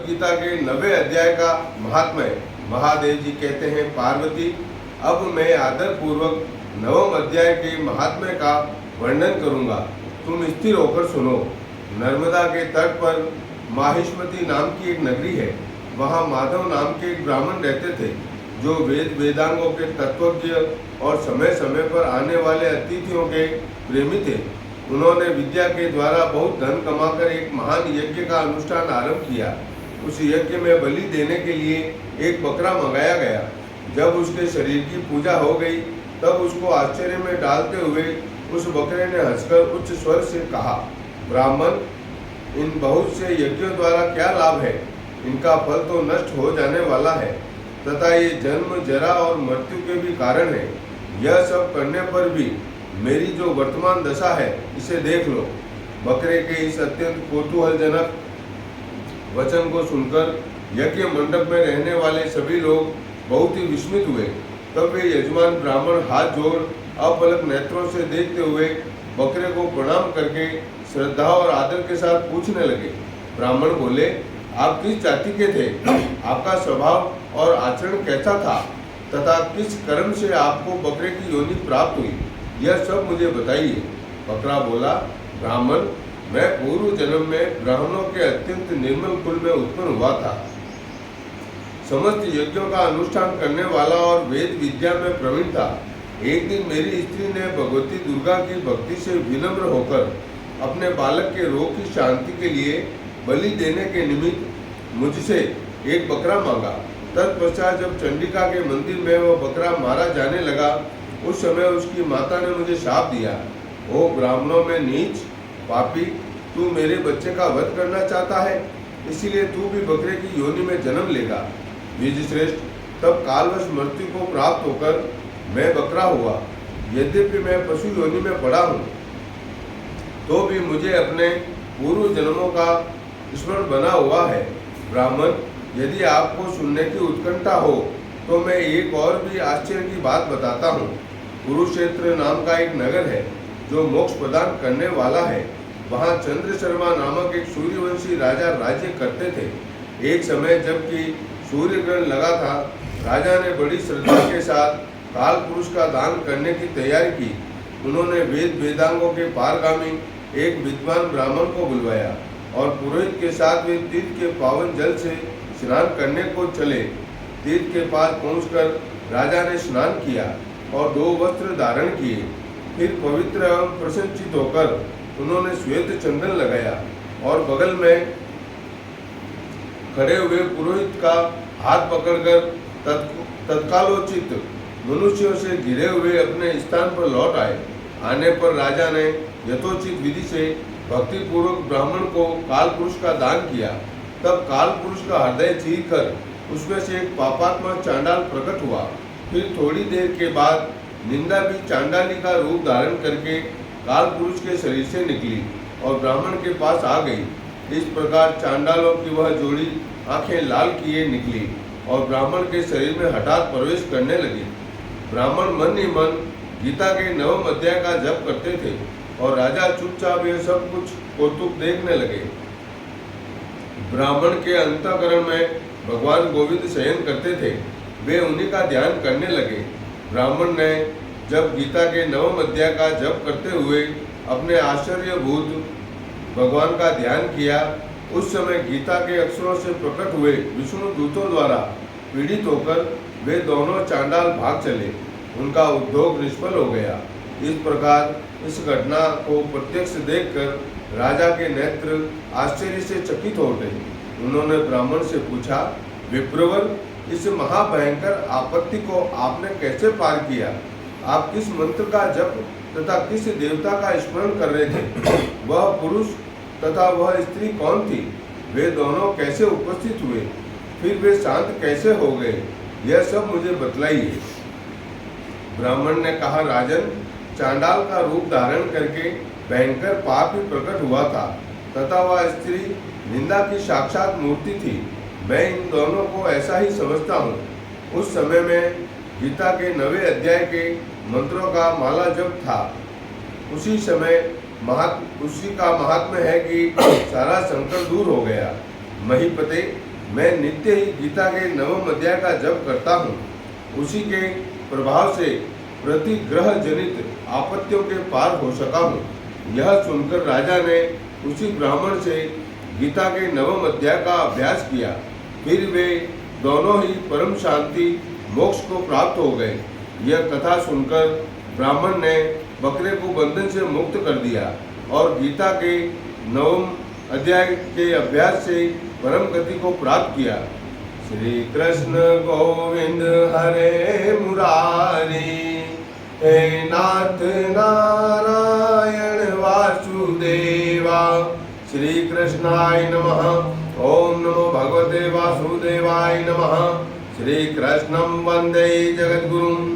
भगवत गीता के 90वें अध्याय का महात्म्य। महादेव जी कहते हैं, पार्वती, अब मैं आदर पूर्वक 9वें अध्याय के महात्म्य का वर्णन करूंगा, तुम स्थिर होकर सुनो। नर्मदा के तट पर माहिष्मती नाम की एक नगरी है। वहाँ माधव नाम के एक ब्राह्मण रहते थे, जो वेद वेदांगों के तत्वज्ञ और समय समय पर आने वाले अतिथियों के प्रेमी थे। उन्होंने विद्या के द्वारा बहुत धन कमाकर एक महान यज्ञ का अनुष्ठान आरंभ किया। उस यज्ञ में बलि देने के लिए एक बकरा मंगाया गया। जब उसके शरीर की पूजा हो गई, तब उसको आश्चर्य में डालते हुए उस बकरे ने हंसकर उच्च स्वर से कहा, ब्राह्मण, इन बहुत से यज्ञों द्वारा क्या लाभ है? इनका फल तो नष्ट हो जाने वाला है तथा ये जन्म, जरा और मृत्यु के भी कारण है। यह सब करने पर भी मेरी जो वर्तमान दशा है, इसे देख लो। बकरे के इस अत्यंत कौतूहलजनक वचन को सुनकर यज्ञ मंडप में रहने वाले सभी लोग बहुत ही विस्मित हुए। तब वे यजमान ब्राह्मण हाथ जोड़ अपलक नेत्रों से देखते हुए बकरे को प्रणाम करके श्रद्धा और आदर के साथ पूछने लगे। ब्राह्मण बोले, आप किस जाति के थे? आपका स्वभाव और आचरण कैसा था तथा किस कर्म से आपको बकरे की योनि प्राप्त हुई? यह सब मुझे बताइए। बकरा बोला, ब्राह्मण, मैं पूर्व जन्म में ब्राह्मणों के अत्यंत निर्मल कुल में उत्पन्न हुआ था। समस्त यज्ञों का अनुष्ठान करने वाला और वेद विद्या में प्रवीण था। एक दिन मेरी स्त्री ने भगवती दुर्गा की भक्ति से विनम्र होकर अपने बालक के रोग की शांति के लिए बलि देने के निमित्त मुझसे एक बकरा मांगा। तत्पश्चात जब चंडिका के मंदिर में वह बकरा मारा जाने लगा, उस समय उसकी माता ने मुझे शाप दिया, ओ ब्राह्मणों में नीच, पापी, तू मेरे बच्चे का वध करना चाहता है, इसीलिए तू भी बकरे की योनि में जन्म लेगा। द्विजश्रेष्ठ, तब कालवश मृत्यु को प्राप्त होकर मैं बकरा हुआ। यद्यपि मैं पशु योनि में पड़ा हूँ, तो भी मुझे अपने पूर्व जन्मों का स्मरण बना हुआ है। ब्राह्मण, यदि आपको सुनने की उत्कंठा हो तो मैं एक और भी आश्चर्य की बात बताता हूँ। कुरुक्षेत्र नाम का एक नगर है, जो मोक्ष प्रदान करने वाला है। वहाँ चंद्र शर्मा नामक एक सूर्यवंशी राजा राज्य करते थे। एक समय जबकि सूर्य ग्रहण लगा था, राजा ने बड़ी श्रद्धा के साथ काल पुरुष का दान करने की तैयारी की। उन्होंने वेद वेदांगों के पारगामी एक विद्वान ब्राह्मण को बुलवाया और पुरोहित के साथ वे तीर्थ के पावन जल से स्नान करने को चले। तीर्थ के पास पहुंचकर राजा ने स्नान किया और 2 वस्त्र धारण किए। फिर पवित्र एवं प्रसन्नचित होकर उन्होंने श्वेत चंदन लगाया और बगल में खड़े हुए पुरोहित का हाथ पकड़कर तत्कालोचित मनुष्यों से घिरे हुए अपने स्थान पर लौट आए। आने पर राजा ने यथोचित विधि से भक्ति पूर्वक ब्राह्मण को काल पुरुष का दान किया। तब काल पुरुष का हृदय चीर कर उसमें से एक पापात्मा चांडाल प्रकट हुआ। फिर थोड़ी देर के बाद निंदा भी चांडाली का रूप धारण करके काल पुरुष के शरीर से निकली और ब्राह्मण के पास आ गई। इस प्रकार चांडालों की वह जोड़ी आंखें लाल किए निकली और ब्राह्मण के शरीर में हठात प्रवेश करने लगी। ब्राह्मण मन ही मन गीता के 9वें अध्याय का जप करते थे और राजा चुपचाप यह सब कुछ कौतुक देखने लगे। ब्राह्मण के अंतःकरण में भगवान गोविंद शयन करते थे, वे उन्हीं का ध्यान करने लगे। ब्राह्मण ने जब गीता के 9वें अध्याय का जप करते हुए अपने आश्चर्यभूत भगवान का ध्यान किया, उस समय गीता के अक्षरों से प्रकट हुए विष्णु दूतों द्वारा पीड़ित होकर वे दोनों चांडाल भाग चले। उनका उद्योग निष्फल हो गया। इस प्रकार इस घटना को प्रत्यक्ष देखकर राजा के नेत्र आश्चर्य से चकित हो उठे। उन्होंने ब्राह्मण से पूछा, विप्रवर, इस महाभयंकर आपत्ति को आपने कैसे पार किया? आप किस मंत्र का जप तथा किस देवता का स्मरण कर रहे थे? वह पुरुष तथा वह स्त्री कौन थी? वे दोनों कैसे उपस्थित हुए? फिर वे शांत कैसे हो गए? यह सब मुझे बतलाइए। ब्राह्मण ने कहा, राजन, चांडाल का रूप धारण करके भयंकर पाप ही प्रकट हुआ था तथा वह स्त्री निंदा की साक्षात मूर्ति थी। मैं इन दोनों को ऐसा ही समझता हूँ। उस समय में गीता के 9वें अध्याय के मंत्रों का माला जप था। उसी का महात्म्य है कि सारा संकट दूर हो गया। महीपते, मैं नित्य ही गीता के नवम अध्याय का जप करता हूँ। उसी के प्रभाव से प्रतिग्रह जनित आपत्तियों के पार हो सका हूँ। यह सुनकर राजा ने उसी ब्राह्मण से गीता के नवम अध्याय का अभ्यास किया। फिर वे दोनों ही परम शांति मोक्ष को प्राप्त हो गए। यह कथा सुनकर ब्राह्मण ने बकरे को बंधन से मुक्त कर दिया और गीता के नवम अध्याय के अभ्यास से परम गति को प्राप्त किया। श्री कृष्ण गोविंद हरे मुरारी, हे नाथ नारायण वासुदेवा। श्री कृष्णाय नमः। ओम नमो भगवते वासुदेवाय नमः। श्री कृष्णं वंदे जगद्गुरुं।